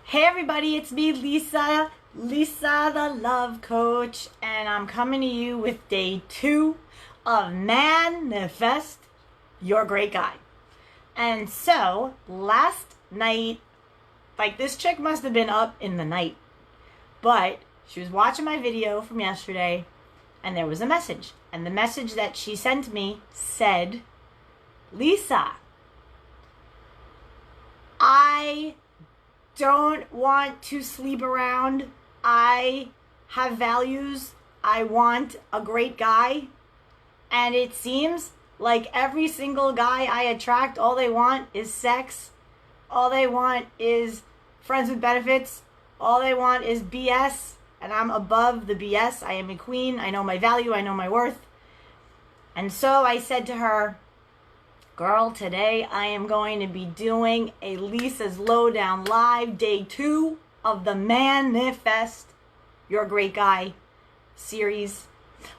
Hey everybody, it's me, Lisa the Love Coach, and I'm coming to you with day 2 of Manifest Your Great Guy. And so, last night, this chick must have been up in the night, but she was watching my video from yesterday, and there was a message. And the message that she sent me said, Lisa, I don't want to sleep around. I have values. I want a great guy. And it seems like every single guy I attract, all they want is sex. All they want is friends with benefits. All they want is BS. And I'm above the BS. I am a queen. I know my value. I know my worth. And so I said to her, girl, today I am going to be doing a Lisa's Lowdown Live, day 2 of the Manifest Your Great Guy series.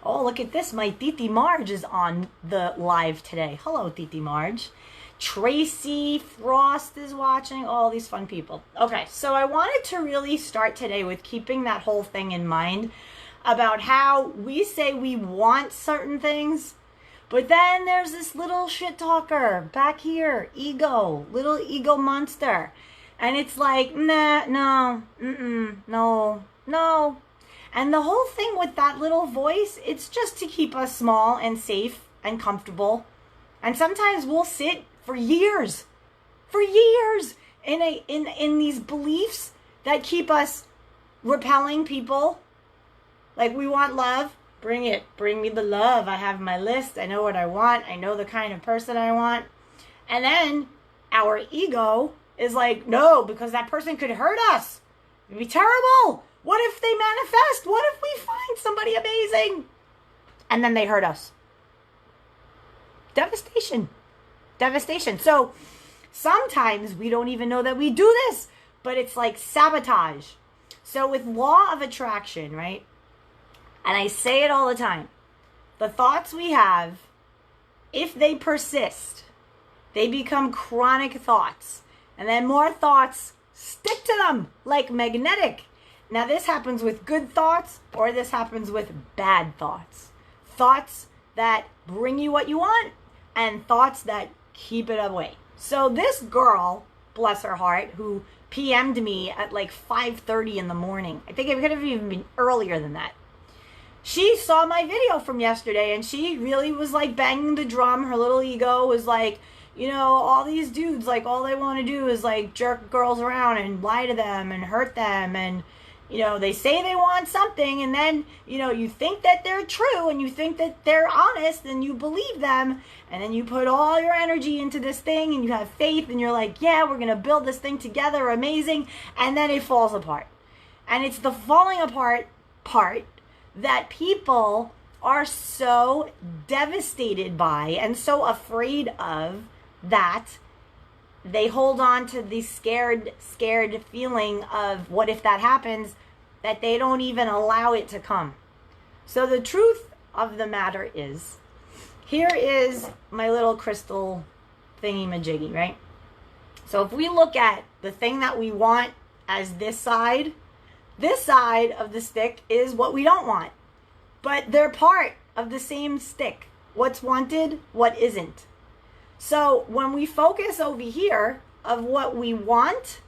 Oh, look at this. My Titi Marge is on the live today. Hello, Titi Marge. Tracy Frost is watching. All these fun people. Okay, so I wanted to really start today with keeping that whole thing in mind about how we say we want certain things, but then there's this little shit talker back here, little ego monster. And it's like, nah, no, no. And the whole thing with that little voice, it's just to keep us small and safe and comfortable. And sometimes we'll sit for years in these beliefs that keep us repelling people. Like, we want love. Bring it. Bring me the love. I have my list. I know what I want. I know the kind of person I want. And then our ego is like, no, because that person could hurt us. It'd be terrible. What if they manifest? What if we find somebody amazing? And then they hurt us. Devastation. So sometimes we don't even know that we do this, but it's like sabotage. So with law of attraction, right? And I say it all the time. The thoughts we have, if they persist, they become chronic thoughts. And then more thoughts stick to them like magnetic. Now this happens with good thoughts, or this happens with bad thoughts. Thoughts that bring you what you want, and thoughts that keep it away. So this girl, bless her heart, who PM'd me at like 5:30 in the morning. I think it could have even been earlier than that. She saw my video from yesterday, and she really was like banging the drum. Her little ego was like, you know, all these dudes, like, all they want to do is like jerk girls around and lie to them and hurt them. And, you know, they say they want something, and then, you know, you think that they're true and you think that they're honest and you believe them. And then you put all your energy into this thing and you have faith and you're like, yeah, we're going to build this thing together. Amazing. And then it falls apart. And it's the falling apart part that people are so devastated by and so afraid of, that they hold on to the scared feeling of what if that happens, that they don't even allow it to come. So the truth of the matter is, here is my little crystal thingy-majiggy, right? So if we look at the thing that we want as this side of the stick is what we don't want. But they're part of the same stick. What's wanted, what isn't. So when we focus over here of what we want,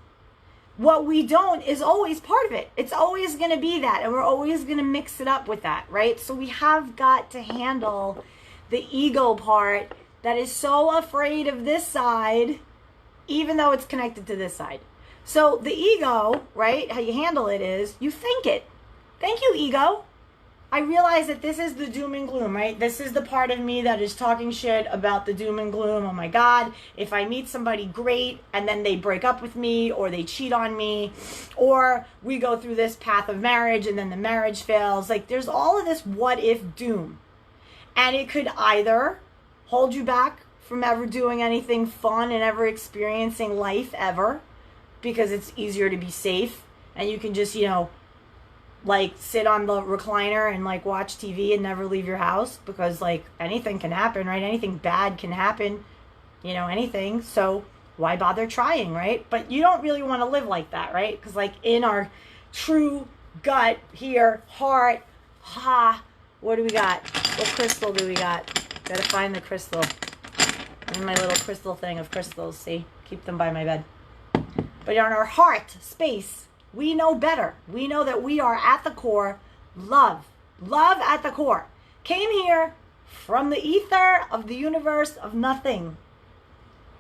what we don't is always part of it. It's always going to be that. And we're always going to mix it up with that, right? So we have got to handle the ego part that is so afraid of this side, even though it's connected to this side. So the ego, right, how you handle it is you think it. Thank you, ego. I realize that this is the doom and gloom, right? This is the part of me that is talking shit about the doom and gloom. Oh my God, if I meet somebody great and then they break up with me, or they cheat on me, or we go through this path of marriage and then the marriage fails. Like, there's all of this what if doom. And it could either hold you back from ever doing anything fun and ever experiencing life ever, because it's easier to be safe and you can just, you know, like sit on the recliner and like watch TV and never leave your house, because like anything can happen, right? Anything bad can happen, you know, anything. So why bother trying, right? But you don't really want to live like that, right? Because like in our true gut here, heart, what do we got? What crystal do we got? Gotta find the crystal. In my little crystal thing of crystals, see? Keep them by my bed. But in our heart space, we know better. We know that we are at the core love. Love at the core. Came here from the ether of the universe of nothing.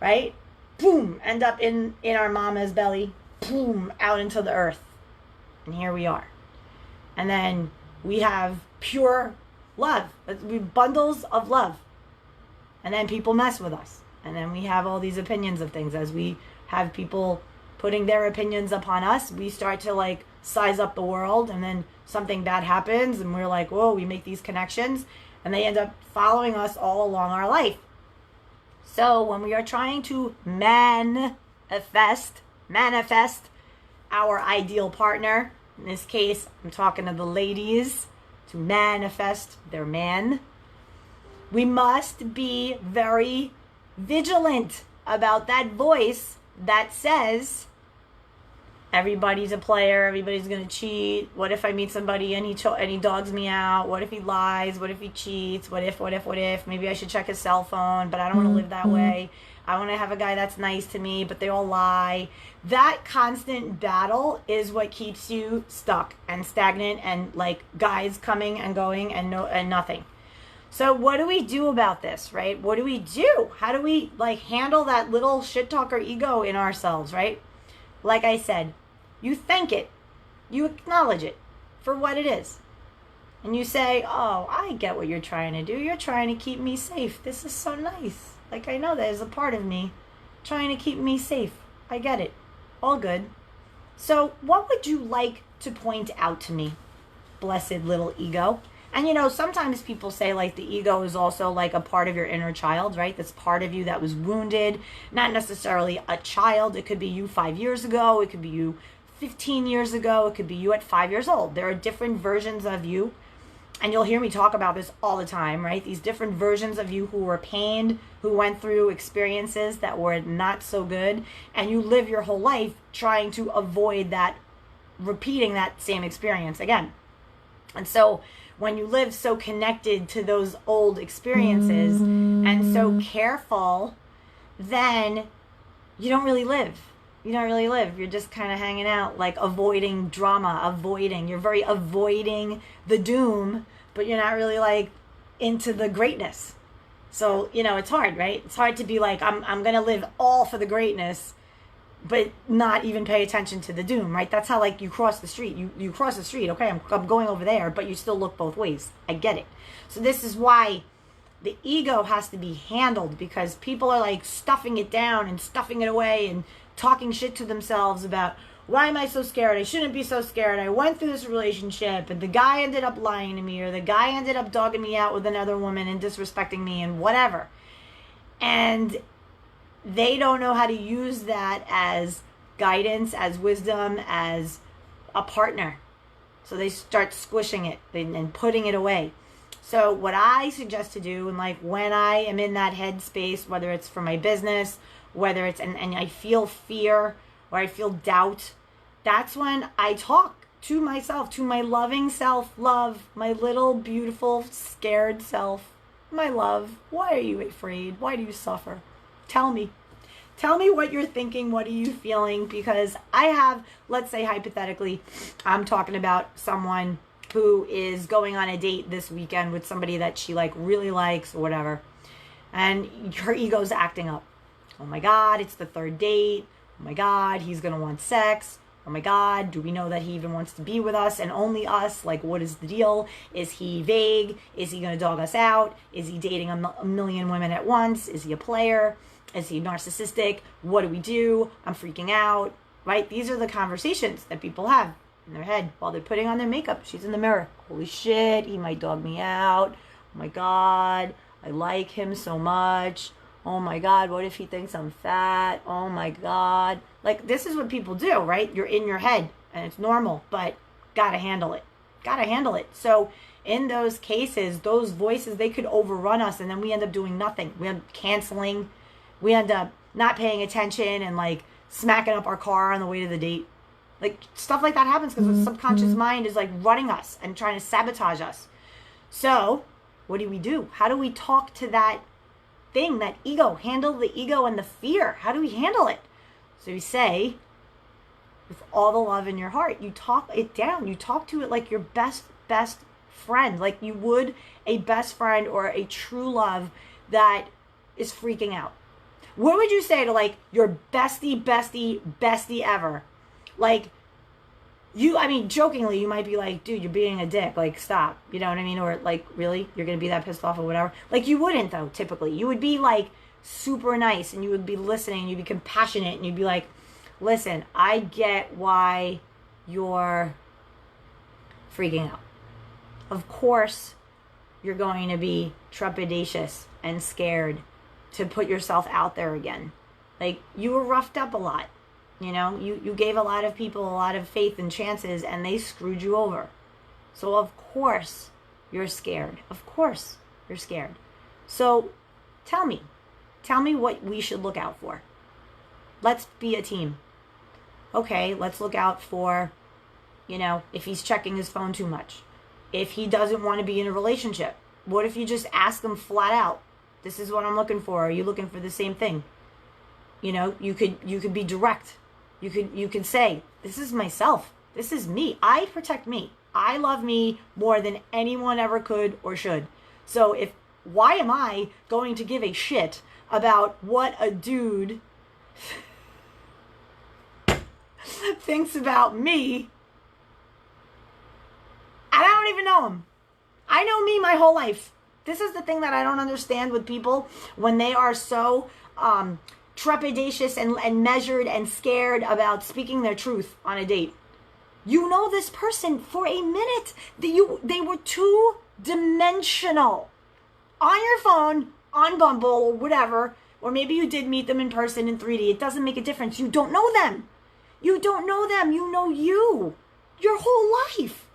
Right? Boom, end up in our mama's belly. Boom, out into the earth. And here we are. And then we have pure love. We bundles of love. And then people mess with us. And then we have all these opinions of things. As we have people putting their opinions upon us, we start to like size up the world, and then something bad happens and we're like, whoa, we make these connections, and they end up following us all along our life. So when we are trying to manifest our ideal partner, in this case, I'm talking to the ladies, to manifest their man, we must be very vigilant about that voice that says, everybody's a player, everybody's going to cheat. What if I meet somebody and he dogs me out? What if he lies? What if he cheats? What if? Maybe I should check his cell phone, but I don't want to live that way. I want to have a guy that's nice to me, but they all lie. That constant battle is what keeps you stuck and stagnant, and like guys coming and going and nothing. So what do we do about this, right? What do we do? How do we like handle that little shit talker ego in ourselves, right? Like I said, you thank it. You acknowledge it for what it is. And you say, oh, I get what you're trying to do. You're trying to keep me safe. This is so nice. Like, I know there's a part of me trying to keep me safe. I get it. All good. So what would you like to point out to me, blessed little ego? And, you know, sometimes people say, like, the ego is also, like, a part of your inner child, right? That's part of you that was wounded. Not necessarily a child. It could be you 5 years ago. It could be you 15 years ago. It could be you at 5 years old. There are different versions of you. And you'll hear me talk about this all the time, right? These different versions of you who were pained, who went through experiences that were not so good. And you live your whole life trying to avoid that, repeating that same experience again. And so when you live so connected to those old experiences and so careful, then you don't really live. You don't really live. You're just kind of hanging out, like avoiding drama, you're very avoiding the doom, but you're not really like into the greatness. So, you know, it's hard, right? It's hard to be like, I'm going to live all for the greatness, but not even pay attention to the doom, right? That's how, like, you cross the street. You cross the street, okay, I'm going over there, but you still look both ways. I get it. So this is why the ego has to be handled, because people are, like, stuffing it down and stuffing it away and talking shit to themselves about, why am I so scared? I shouldn't be so scared. I went through this relationship, and the guy ended up lying to me, or the guy ended up dogging me out with another woman and disrespecting me and whatever. And they don't know how to use that as guidance, as wisdom, as a partner. So they start squishing it and putting it away. So what I suggest to do, and like when I am in that headspace, whether it's for my business, whether it's, and I feel fear or I feel doubt, that's when I talk to myself, to my loving self-love, my little beautiful scared self. My love, why are you afraid? Why do you suffer? Tell me what you're thinking. What are you feeling? Because I have, let's say hypothetically, I'm talking about someone who is going on a date this weekend with somebody that she like really likes or whatever. And her ego's acting up. Oh my God, it's the third date. Oh my God, he's going to want sex. Oh my God, do we know that he even wants to be with us and only us? Like, what is the deal? Is he vague? Is he going to dog us out? Is he dating a million women at once? Is he a player? Is he narcissistic? What do we do? I'm freaking out, right? These are the conversations that people have in their head while they're putting on their makeup. She's in the mirror. Holy shit, he might dog me out. Oh my God, I like him so much. Oh my God, what if he thinks I'm fat? Oh my God. Like, this is what people do, right? You're in your head and it's normal, but gotta handle it. Gotta handle it. So in those cases, those voices, they could overrun us, and then we end up doing nothing. We end up canceling. We end up not paying attention and like smacking up our car on the way to the date. Like stuff like that happens because the subconscious mind is like running us and trying to sabotage us. So what do? How do we talk to that thing, that ego? Handle the ego and the fear. How do we handle it? So you say, with all the love in your heart, you talk it down. You talk to it like your best friend, like you would a best friend or a true love that is freaking out. What would you say to like your bestie ever? Like jokingly, you might be like, dude, you're being a dick. Like, stop. You know what I mean? Or like, really? You're going to be that pissed off or whatever? Like, you wouldn't though, typically. You would be like super nice and you would be listening and you'd be compassionate and you'd be like, listen, I get why you're freaking out. Of course, you're going to be trepidatious and scared to put yourself out there again. Like, you were roughed up a lot. You know, you gave a lot of people a lot of faith and chances and they screwed you over. So of course you're scared. Of course you're scared. So tell me what we should look out for. Let's be a team. Okay, let's look out for, if he's checking his phone too much. If he doesn't want to be in a relationship. What if you just ask him flat out, this is what I'm looking for. Are you looking for the same thing? You could be direct. You could say, this is myself. This is me. I protect me. I love me more than anyone ever could or should. So why am I going to give a shit about what a dude thinks about me? And I don't even know him. I know me my whole life. This is the thing that I don't understand with people when they are so trepidatious and measured and scared about speaking their truth on a date. You know this person for a minute. They were two-dimensional. On your phone, on Bumble, or whatever, or maybe you did meet them in person in 3D. It doesn't make a difference. You don't know them. You don't know them. You know you. Your whole life.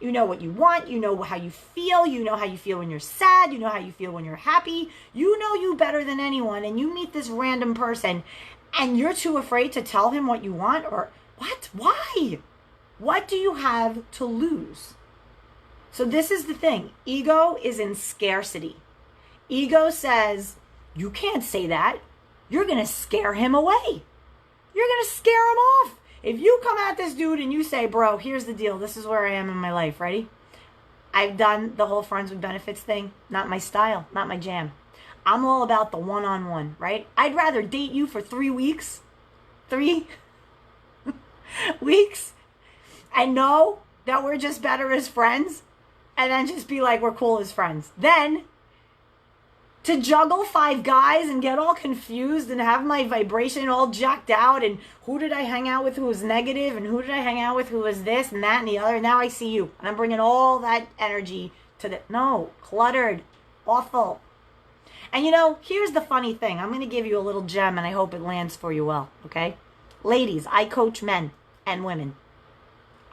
You know what you want. You know how you feel. You know how you feel when you're sad. You know how you feel when you're happy. You know you better than anyone. And you meet this random person and you're too afraid to tell him what you want? Or what? Why? What do you have to lose? So this is the thing. Ego is in scarcity. Ego says, you can't say that. You're going to scare him away. You're going to scare him off. If you come at this dude and you say, bro, here's the deal. This is where I am in my life. Ready? I've done the whole friends with benefits thing. Not my style. Not my jam. I'm all about the one-on-one, right? I'd rather date you for 3 weeks. 3 weeks. And know that we're just better as friends. And then just be like, we're cool as friends. Then to juggle 5 guys and get all confused and have my vibration all jacked out and who did I hang out with who was negative and who did I hang out with who was this and that and the other. Now I see you and I'm bringing all that energy to cluttered, awful. And here's the funny thing. I'm going to give you a little gem and I hope it lands for you well, okay? Ladies, I coach men and women.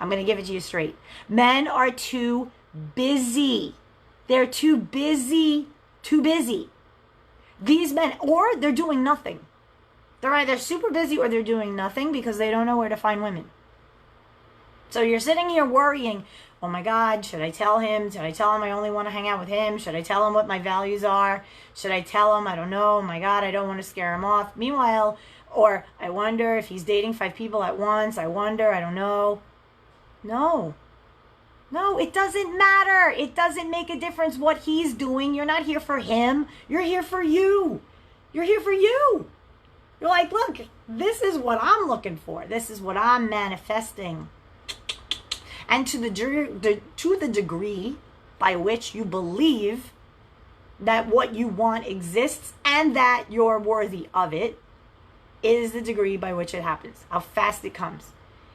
I'm going to give it to you straight. Men are too busy. They're too busy. Too busy. These men, or they're doing nothing. They're either super busy or they're doing nothing because they don't know where to find women. So you're sitting here worrying, oh my God, should I tell him? Should I tell him I only want to hang out with him? Should I tell him what my values are? Should I tell him, I don't know, oh my God, I don't want to scare him off. Meanwhile, or I wonder if he's dating 5 people at once. I wonder, I don't know. No, it doesn't matter. It doesn't make a difference what he's doing. You're not here for him. You're here for you. You're here for you. You're like, look, this is what I'm looking for. This is what I'm manifesting. And to the degree by which you believe that what you want exists and that you're worthy of it is the degree by which it happens. How fast it comes.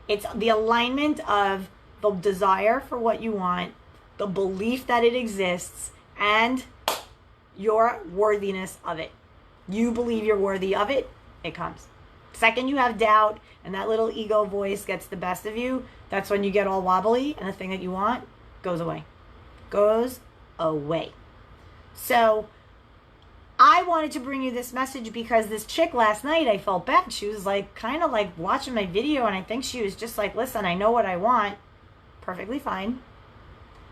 It's the alignment of the desire for what you want, the belief that it exists, and your worthiness of it. You believe you're worthy of it, it comes. Second you have doubt and that little ego voice gets the best of you, that's when you get all wobbly and the thing that you want goes away. Goes away. So I wanted to bring you this message because this chick last night, I felt bad. She was like, kind of like watching my video, and I think she was just like, listen, I know what I want. Perfectly fine.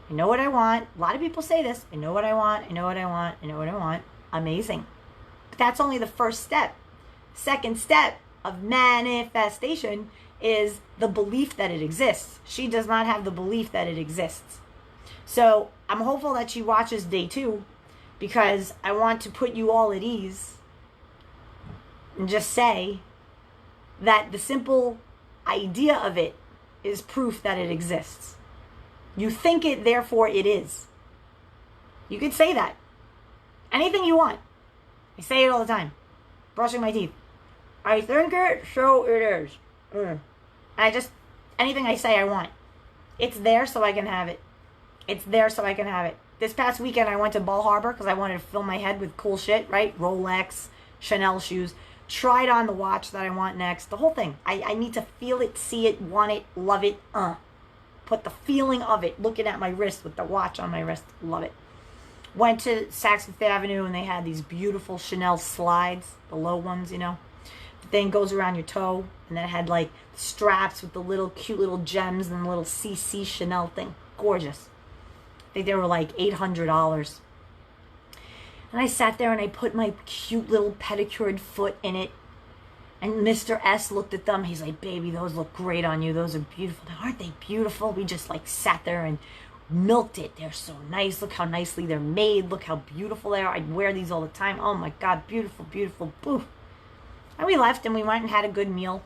I know what I want. A lot of people say this. I know what I want. I know what I want. I know what I want. Amazing. But that's only the first step. Second step of manifestation is the belief that it exists. She does not have the belief that it exists. So I'm hopeful that she watches day 2, because I want to put you all at ease and just say that the simple idea of it is proof that it exists. You think it, therefore it is. You could say that. Anything you want. I say it all the time. Brushing my teeth. I think it, so it is. And anything I say I want. It's there so I can have it. It's there so I can have it. This past weekend I went to Bal Harbour because I wanted to fill my head with cool shit, right? Rolex, Chanel shoes. Tried on the watch that I want next. The whole thing. I need to feel it, see it, want it, love it. Put the feeling of it. Looking at my wrist with the watch on my wrist. Love it. Went to Saks Fifth Avenue and they had these beautiful Chanel slides. The low ones, you know. The thing goes around your toe. And then it had like straps with the little cute little gems and the little CC Chanel thing. Gorgeous. I think they were like $800. And I sat there and I put my cute little pedicured foot in it. And Mr. S looked at them. He's like, baby, those look great on you. Those are beautiful. Aren't they beautiful? We just like sat there and milked it. They're so nice. Look how nicely they're made. Look how beautiful they are. I'd wear these all the time. Oh my God, beautiful, beautiful. Boo. And we left and we went and had a good meal.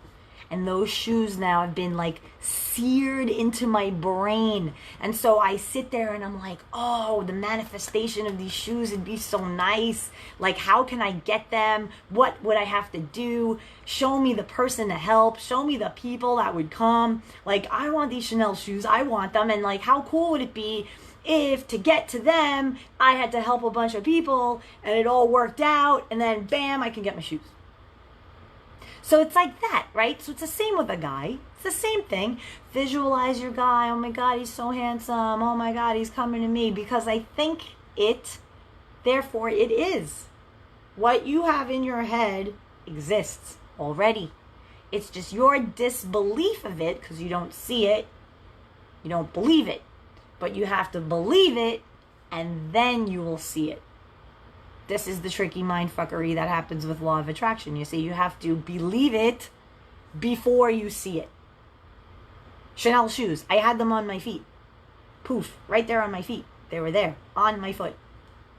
And those shoes now have been like seared into my brain. And so I sit there and I'm like, oh, the manifestation of these shoes would be so nice. Like, how can I get them? What would I have to do? Show me the person to help. Show me the people that would come. Like, I want these Chanel shoes. I want them. And like, how cool would it be if to get to them, I had to help a bunch of people and it all worked out. And then bam, I can get my shoes. So it's like that, right? So it's the same with a guy. It's the same thing. Visualize your guy. Oh my God, he's so handsome. Oh my God, he's coming to me. Because I think it, therefore it is. What you have in your head exists already. It's just your disbelief of it because you don't see it. You don't believe it. But you have to believe it and then you will see it. This is the tricky mindfuckery that happens with law of attraction. You see, you have to believe it before you see it. Chanel shoes. I had them on my feet. Poof. Right there on my feet. They were there. On my foot.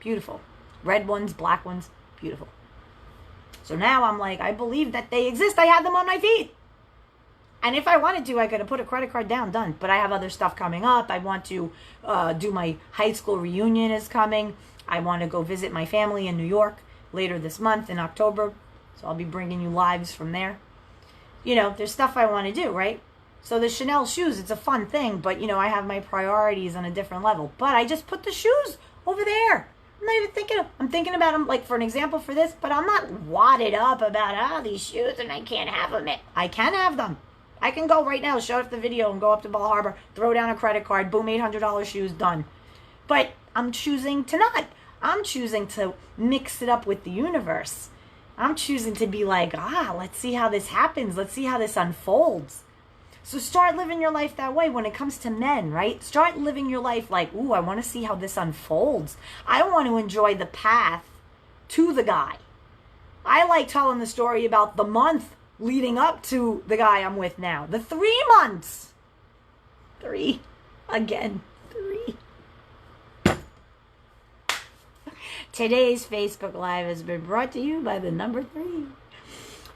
Beautiful. Red ones, black ones. Beautiful. So now I'm like, I believe that they exist. I had them on my feet. And if I wanted to, I could have put a credit card down. Done. But I have other stuff coming up. I want to do my high school reunion is coming. I want to go visit my family in New York later this month in October. So I'll be bringing you lives from there. You know, there's stuff I want to do, right? So the Chanel shoes, it's a fun thing. But, you know, I have my priorities on a different level. But I just put the shoes over there. I'm not even thinking of, I'm thinking about them like for an example for this. But I'm not wadded up about, these shoes and I can't have them. I can have them. I can go right now, shut off the video and go up to Bal Harbour, throw down a credit card, boom, $800 shoes, done. But I'm choosing to not. I'm choosing to mix it up with the universe. I'm choosing to be like, let's see how this happens. Let's see how this unfolds. So start living your life that way when it comes to men, right? Start living your life like, I want to see how this unfolds. I want to enjoy the path to the guy. I like telling the story about the month leading up to the guy I'm with now. The 3 months. 3. Again. 3. Today's Facebook Live has been brought to you by the number 3.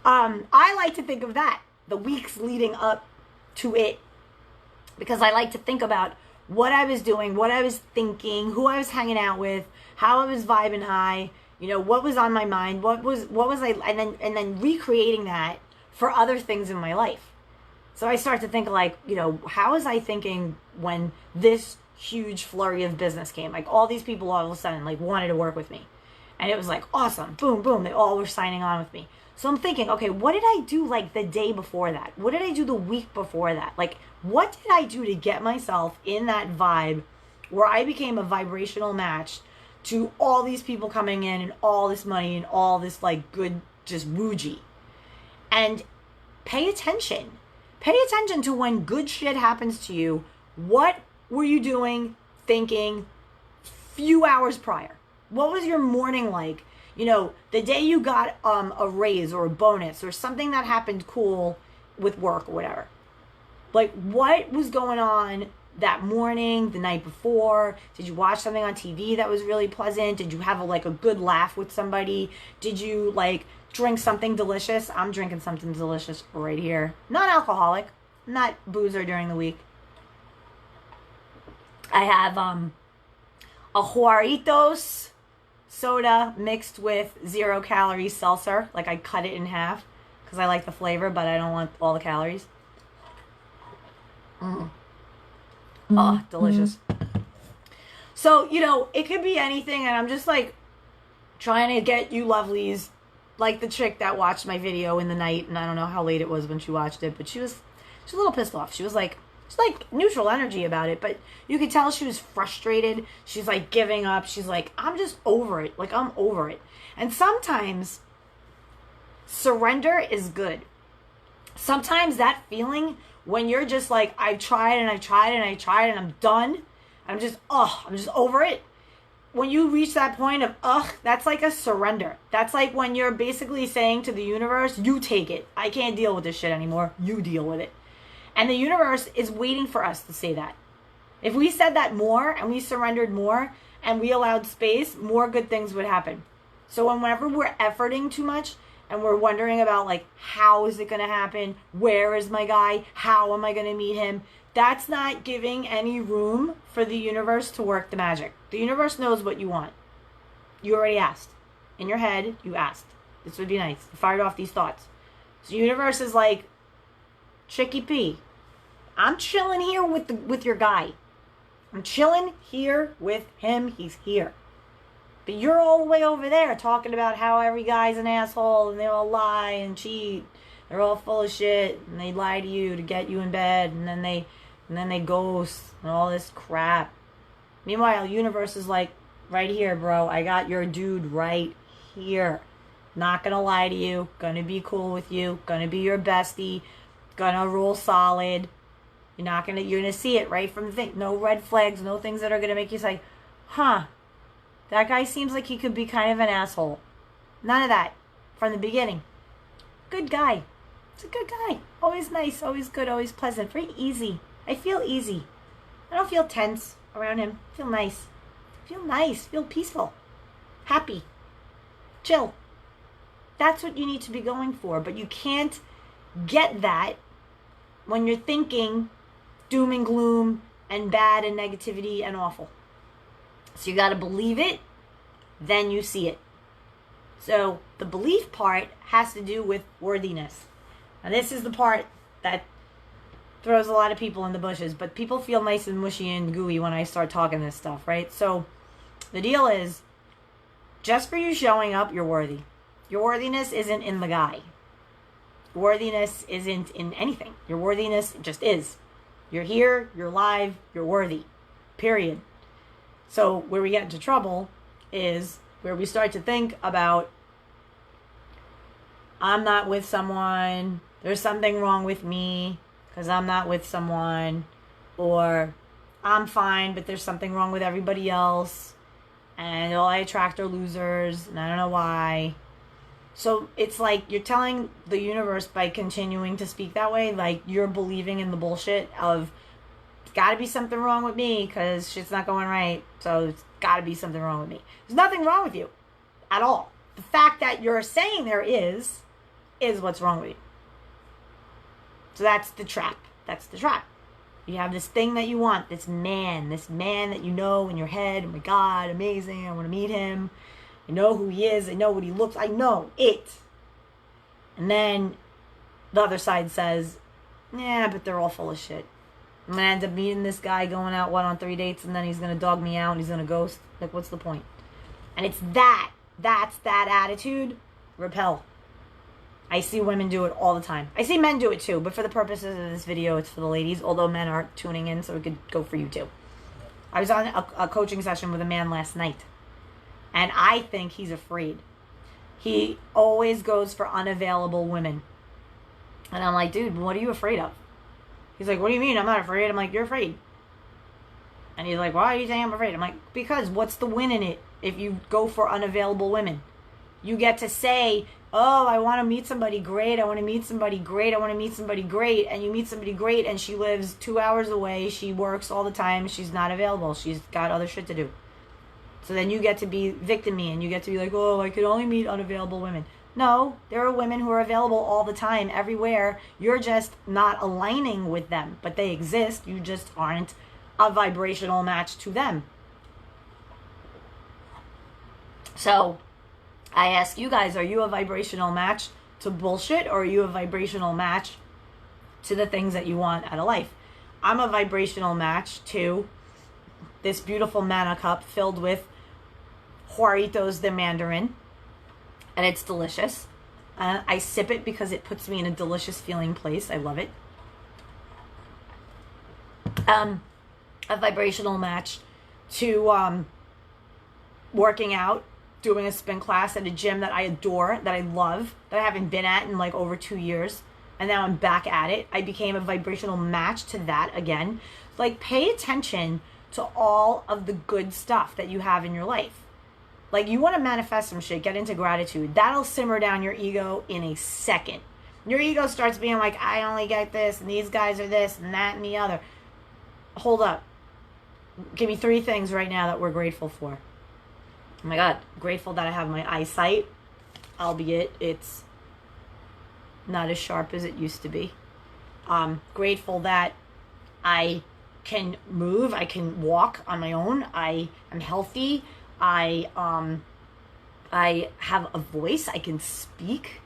I like to think of that, the weeks leading up to it, because I like to think about what I was doing, what I was thinking, who I was hanging out with, how I was vibing high, you know, what was on my mind, what was I, and then recreating that for other things in my life. So I start to think like, you know, how was I thinking when this huge flurry of business came? Like all these people all of a sudden like wanted to work with me. And it was like awesome. Boom, boom. They all were signing on with me. So I'm thinking, okay, what did I do like the day before that? What did I do the week before that? Like, what did I do to get myself in that vibe where I became a vibrational match to all these people coming in and all this money and all this like good just wooji. And pay attention. Pay attention to when good shit happens to you. What were you doing, thinking few hours prior? What was your morning like? You know, the day you got a raise or a bonus or something that happened cool with work or whatever. Like, what was going on that morning, the night before? Did you watch something on TV that was really pleasant? Did you have a good laugh with somebody? Did you like drink something delicious? I'm drinking something delicious right here. Non-alcoholic, not boozer during the week. I have a Juaritos soda mixed with 0-calorie seltzer. Like, I cut it in half because I like the flavor, but I don't want all the calories. Oh, delicious. So, you know, it could be anything, and I'm just like trying to get you lovelies, like the chick that watched my video in the night, and I don't know how late it was when she watched it, but she was a little pissed off. She was like, she's like neutral energy about it, but you could tell she was frustrated. She's like giving up. She's like, I'm just over it. Like, I'm over it. And sometimes surrender is good. Sometimes that feeling when you're just like, I've tried and I've tried and I tried and I'm done. I'm just over it. When you reach that point of, that's like a surrender. That's like when you're basically saying to the universe, you take it. I can't deal with this shit anymore. You deal with it. And the universe is waiting for us to say that. If we said that more and we surrendered more and we allowed space, more good things would happen. So whenever we're efforting too much and we're wondering about like, how is it going to happen? Where is my guy? How am I going to meet him? That's not giving any room for the universe to work the magic. The universe knows what you want. You already asked. In your head, you asked. This would be nice. You fired off these thoughts. So the universe is like, Chicky P, I'm chilling here with your guy. I'm chilling here with him. He's here. But you're all the way over there talking about how every guy's an asshole and they all lie and cheat. They're all full of shit and they lie to you to get you in bed and then they ghost and all this crap. Meanwhile, universe is like, right here, bro. I got your dude right here. Not gonna lie to you. Gonna be cool with you. Gonna be your bestie. Gonna rule solid. You're gonna see it right from the thing. No red flags, no things that are gonna make you say, huh, that guy seems like he could be kind of an asshole. None of that. From the beginning. Good guy. It's a good guy. Always nice, always good, always pleasant. Very easy. I feel easy. I don't feel tense around him. I feel nice. Feel nice. Feel peaceful. Happy. Chill. That's what you need to be going for. But you can't get that when you're thinking doom and gloom and bad and negativity and awful. So you got to believe it, then you see it. So the belief part has to do with worthiness. And this is the part that throws a lot of people in the bushes, but people feel nice and mushy and gooey when I start talking this stuff, right? So the deal is, just for you showing up, you're worthy. Your worthiness isn't in the guy. Worthiness isn't in anything. Your worthiness just is. You're here, you're live, you're worthy. Period. So where we get into trouble is where we start to think about, I'm not with someone, there's something wrong with me because I'm not with someone, or I'm fine but there's something wrong with everybody else and all I attract are losers and I don't know why. So it's like you're telling the universe by continuing to speak that way, like you're believing in the bullshit of, it's got to be something wrong with me because shit's not going right. So it's got to be something wrong with me. There's nothing wrong with you at all. The fact that you're saying there is what's wrong with you. So that's the trap. That's the trap. You have this thing that you want, this man that you know in your head. Oh my God, amazing. I want to meet him. I know who he is. I know what he looks like. I know it. And then the other side says, yeah, but they're all full of shit. I'm going to end up meeting this guy, going out, on 3 dates, and then he's going to dog me out and he's going to ghost. Like, what's the point? And it's that's that attitude. Repel. I see women do it all the time. I see men do it too, but for the purposes of this video, it's for the ladies, although men aren't tuning in, so it could go for you too. I was on a coaching session with a man last night. And I think he's afraid. He always goes for unavailable women. And I'm like, dude, what are you afraid of? He's like, what do you mean? I'm not afraid. I'm like, you're afraid. And he's like, why are you saying I'm afraid? I'm like, because what's the win in it if you go for unavailable women? You get to say, oh, I want to meet somebody great. I want to meet somebody great. I want to meet somebody great. And you meet somebody great and she lives 2 hours away. She works all the time. She's not available. She's got other shit to do. So then you get to be victim-y and you get to be like, oh, I could only meet unavailable women. No, there are women who are available all the time, everywhere. You're just not aligning with them, but they exist. You just aren't a vibrational match to them. So I ask you guys, are you a vibrational match to bullshit, or are you a vibrational match to the things that you want out of life? I'm a vibrational match to this beautiful mana cup filled with Juaritos de Mandarin, and it's delicious. I sip it because it puts me in a delicious feeling place. I love it. A vibrational match to working out, doing a spin class at a gym that I adore, that I love, that I haven't been at in like over 2 years, and now I'm back at it. I became a vibrational match to that again. Like, pay attention to all of the good stuff that you have in your life. Like, you want to manifest some shit, get into gratitude. That'll simmer down your ego in a second. Your ego starts being like, I only get this, and these guys are this, and that, and the other. Hold up. Give me 3 things right now that we're grateful for. Oh my God, grateful that I have my eyesight, albeit it's not as sharp as it used to be. Grateful that I can move, I can walk on my own, I am healthy, I have a voice, I can speak.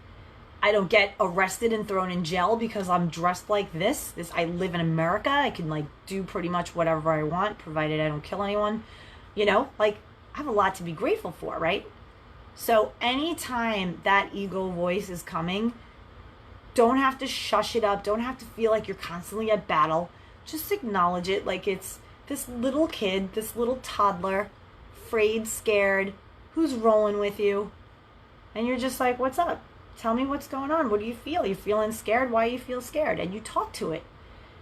I don't get arrested and thrown in jail because I'm dressed like this. I live in America. I can like do pretty much whatever I want, provided I don't kill anyone. You know, like, I have a lot to be grateful for, right? So anytime that ego voice is coming, don't have to shush it up. Don't have to feel like you're constantly at battle. Just acknowledge it like it's this little kid, this little toddler, afraid, scared, who's rolling with you. And you're just like, what's up? Tell me what's going on. What do you feel? You feeling scared? Why you feel scared? And you talk to it.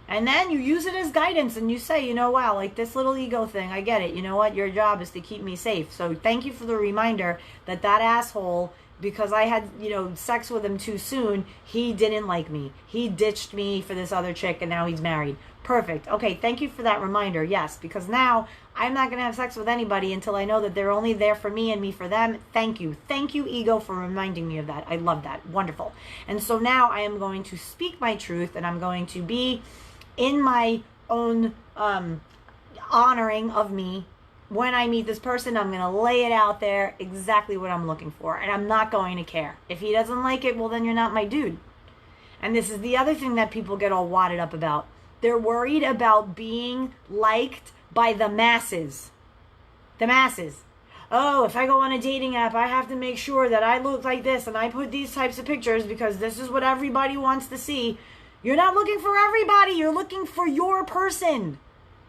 And then you use it as guidance and you say, you know, wow, like this little ego thing, I get it. You know what? Your job is to keep me safe. So thank you for the reminder that asshole, because I had, you know, sex with him too soon, he didn't like me. He ditched me for this other chick and now he's married. Perfect. Okay, thank you for that reminder. Yes, because now I'm not going to have sex with anybody until I know that they're only there for me and me for them. Thank you. Thank you, ego, for reminding me of that. I love that. Wonderful. And so now I am going to speak my truth and I'm going to be in my own honoring of me. When I meet this person, I'm going to lay it out there exactly what I'm looking for. And I'm not going to care. If he doesn't like it, well, then you're not my dude. And this is the other thing that people get all wadded up about. They're worried about being liked by the masses. The masses. Oh, if I go on a dating app, I have to make sure that I look like this and I put these types of pictures because this is what everybody wants to see. You're not looking for everybody. You're looking for your person.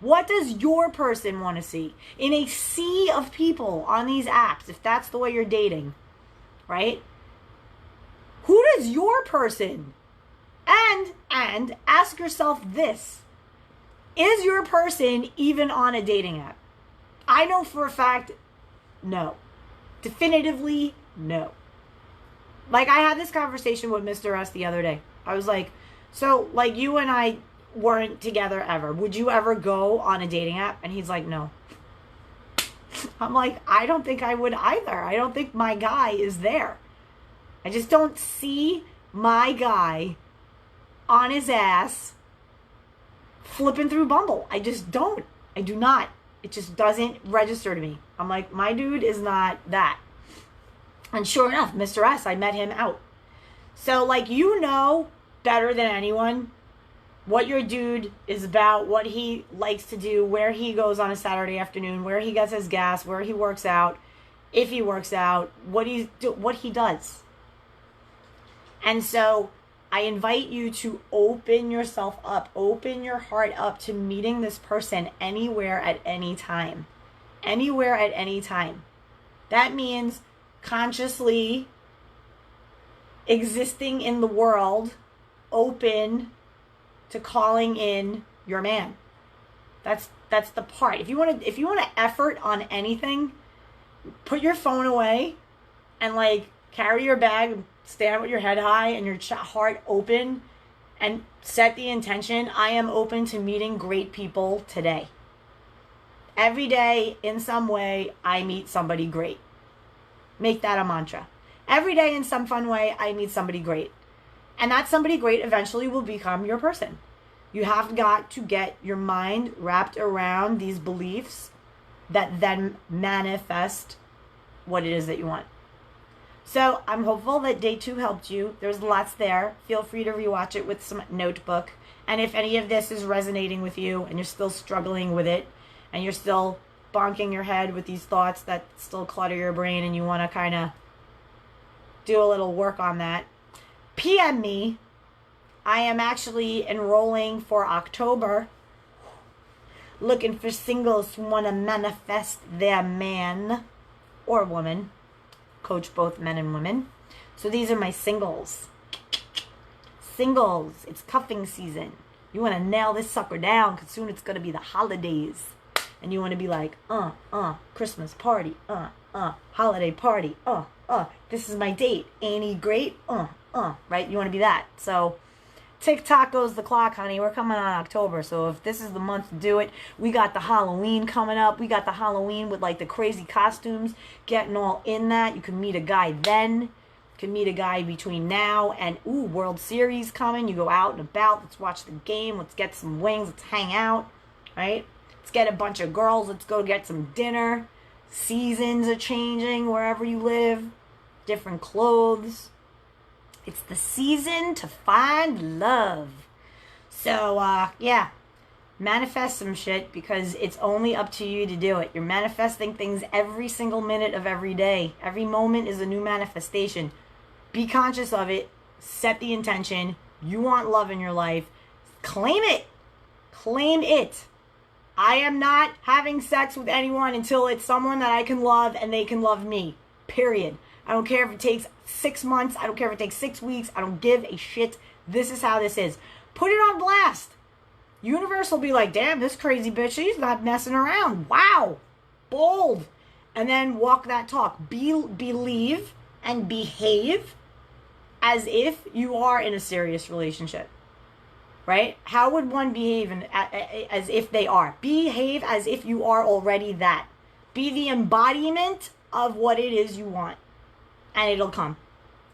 What does your person want to see? In a sea of people on these apps, if that's the way you're dating, right? Who does your person? And ask yourself this. Is your person even on a dating app? I know for a fact, no. Definitively, no. Like, I had this conversation with Mr. S the other day. I was like, so, like, you and I weren't together ever. Would you ever go on a dating app? And he's like, no. I'm like, I don't think I would either. I don't think my guy is there. I just don't see my guy on his ass flipping through Bumble. I just don't. I do not. It just doesn't register to me. I'm like, my dude is not that. And sure enough, Mr. S, I met him out. So, like, you know better than anyone what your dude is about, what he likes to do, where he goes on a Saturday afternoon, where he gets his gas, where he works out, if he works out, what he does. And so I invite you to open yourself up, open your heart up to meeting this person anywhere at any time. Anywhere at any time. That means consciously existing in the world, open to calling in your man. That's the part. If you want to effort on anything, put your phone away and like carry your bag, stand with your head high and your heart open, and set the intention. I am open to meeting great people today. Every day, in some way, I meet somebody great. Make that a mantra. Every day, in some fun way, I meet somebody great. And that somebody great eventually will become your person. You have got to get your mind wrapped around these beliefs that then manifest what it is that you want. So I'm hopeful that day 2 helped you. There's lots there. Feel free to rewatch it with some notebook. And if any of this is resonating with you and you're still struggling with it, and you're still bonking your head with these thoughts that still clutter your brain, and you want to kind of do a little work on that, PM me. I am actually enrolling for October, looking for singles who want to manifest their man or woman. Coach both men and women. So these are my singles. Singles. It's cuffing season. You want to nail this sucker down because soon it's going to be the holidays. And you want to be like, Christmas party, holiday party, this is my date. Ain't he great? Right? You want to be that. So TikTok goes the clock, honey. We're coming on October. So if this is the month to do it, we got the Halloween coming up. We got the Halloween with like the crazy costumes, getting all in that. You can meet a guy then. You can meet a guy between now and, World Series coming. You go out and about. Let's watch the game. Let's get some wings. Let's hang out, right? Let's get a bunch of girls. Let's go get some dinner. Seasons are changing wherever you live. Different clothes. It's the season to find love. So, yeah. Manifest some shit because it's only up to you to do it. You're manifesting things every single minute of every day. Every moment is a new manifestation. Be conscious of it. Set the intention. You want love in your life. Claim it. Claim it. I am not having sex with anyone until it's someone that I can love and they can love me. Period. I don't care if it takes 6 months. I don't care if it takes 6 weeks. I don't give a shit. This is how this is. Put it on blast. Universe will be like, damn, this crazy bitch, she's not messing around. Wow. Bold. And then walk that talk. Believe and behave as if you are in a serious relationship. Right? How would one behave as if they are? Behave as if you are already that. Be the embodiment of what it is you want. And it'll come.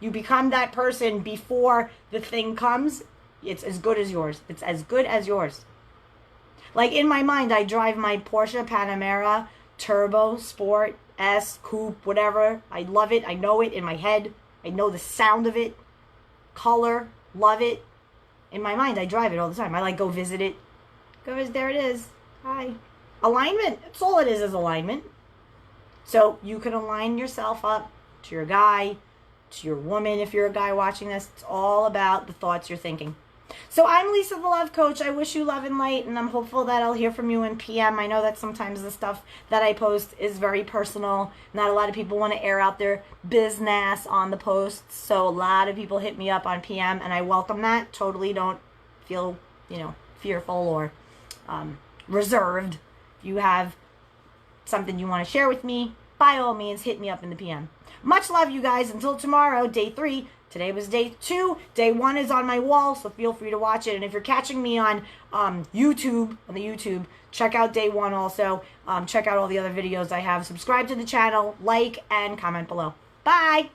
You become that person before the thing comes. It's as good as yours. It's as good as yours. Like in my mind, I drive my Porsche Panamera Turbo Sport S Coupe, whatever. I love it. I know it in my head. I know the sound of it. Color. Love it. In my mind, I drive it all the time. I like go visit it. There it is. Hi. Alignment. That's all it is alignment. So you can align yourself up to your guy, to your woman if you're a guy watching this. It's all about the thoughts you're thinking. So I'm Lisa the Love Coach. I wish you love and light, and I'm hopeful that I'll hear from you in PM. I know that sometimes the stuff that I post is very personal. Not a lot of people want to air out their business on the posts, so a lot of people hit me up on PM, and I welcome that. Totally don't feel, fearful or reserved. If you have something you want to share with me, by all means, hit me up in the PM. Much love, you guys. Until tomorrow, day 3. Today was day 2. Day 1 is on my wall, so feel free to watch it. And if you're catching me on YouTube, check out day 1 also. Check out all the other videos I have. Subscribe to the channel, like, and comment below. Bye!